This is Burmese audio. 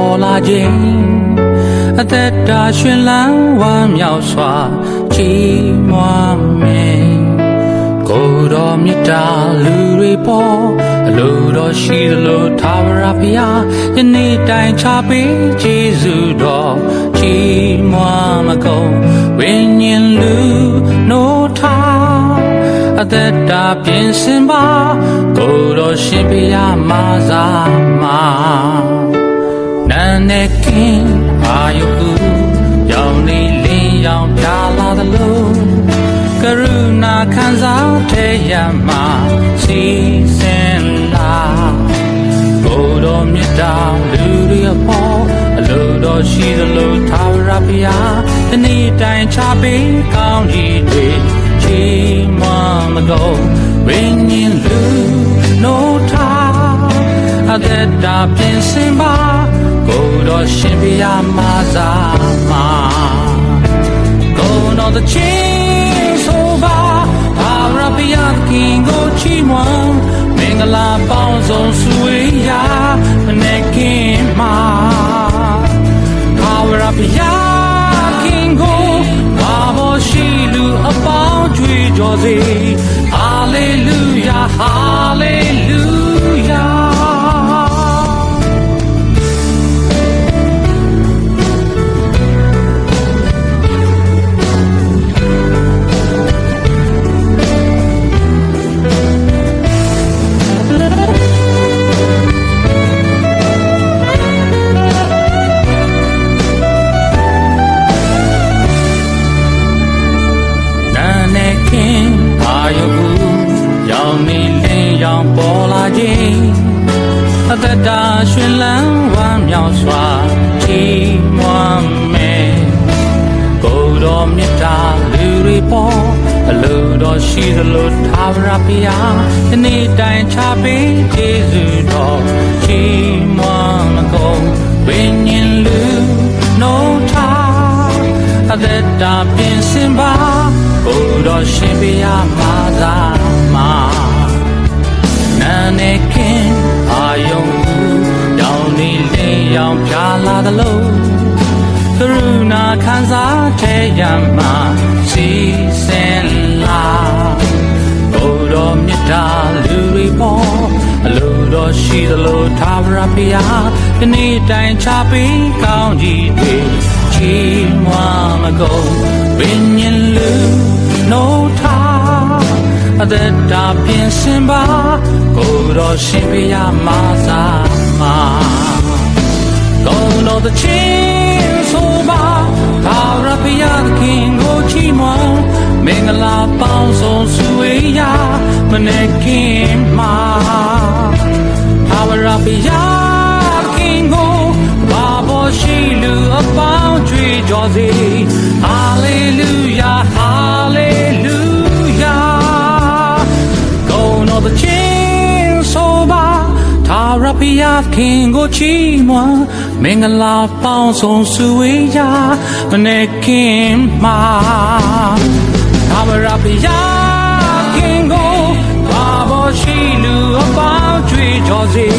ပေါ်လာခြင်းအသက်တာရှင်လန်းဝမ်းမြောက်စွာချီးမွမ်းမယ်ကိုယ်တော်မြတ်တာလူတွေပေါ်အလိုတော်ရှိသလိုသာဝရဘုရားယနေ့တိုင်ချပေးကျေးဇူးတော်ချီးမွမ်းမကုန်ဝိညာဉ်လူနိုးထားအသက်တာပြင်ဆင်ပါကိုယ်တော်ရှင်ဘုရားမာစာမာနာနဲ့ကင်းအာယုရောင်နေလင်းရောင်ပြလာသလိုကရုဏာခံစားတဲ့ရမှာစီစဉ်လာကိုယ်တော်မြတ်တာလူတွေအပေါ်အလိုတော်ရှိသလိုသာဝရဘုရားဒီနေ့တိုင်ချပေးကောင်းကြီးတွေချီးမွမ်းမကုန်ဝိညာဉ်လူနိုးထားအသက်တာပြင်ဆင်ပါကိုယ်တော်ရှင်ဘုရားမာစာမာကိုယ်တော်the chain so ba Arabia king go chimwan mengala pausong suya nekin ma Arabia king go babo shilu apao jwi jose hallelujah hallelujahပေါ်လာခြင်းအသက်တာရှင်လန်းဝမ်းမြောက်စွာချီးမွမ်းမယ်ကိုယ်တော်မြတ်တာလူတွေပေါ်အလိုတော်ရှိသလိုသာဝရဘုရားဒီနေ့တိုင်ချပေးကျေးဇူးတော်ချီးမွမ်းမကုန်ဝိညာဉ်လူနိုးထားအသက်တာပြင်ဆင်ပါကိုယ်တော်ရှင်ဘုရားမာသာမာနာနဲ့ကင်းအာယုံရောင်နေလင်းရောင်ပြလာသလိုကရုဏာခံစားတဲ့ရမှာစီစဉ်လာကိုယ်တော်မြတ်တာလူတွေပေါ်အလိုတော်ရှိသလိုသာဝရဘုရားဒီနေ့တိုင်ချပေးကောင်းကြီးတွေချီးမွမ်းမကုန်ဝိညာဉ်လူနိုးထားအသက်တာပြင်ဆင်ပါကိုယ်တော်ရှင်ဘုရားမာစာမာကိုယ်တော်the chain so ba သာဝရဘုရားသခင်ကိုချီးမွမ်းမင်္ဂလာပေါင်းစုံစုဝေးရာမနေ့ကင်းမှာသာဝရဘုရားသခင်ကိုဘာပေါ်ရှိလူအပေါင်းကြွေးကြော်စေ Hallelujah Hallelujah the chain so ba သာရဘုရားခင်ကိုချီးမွမ်းမင်္ဂလာပေါင်းစုံစုဝေးရာမနေ့ကင်းမှာသာရဘုရားခင်ကိုဘာပေါ်ရှိလူအပေါင်းကြွေးကြော်စေ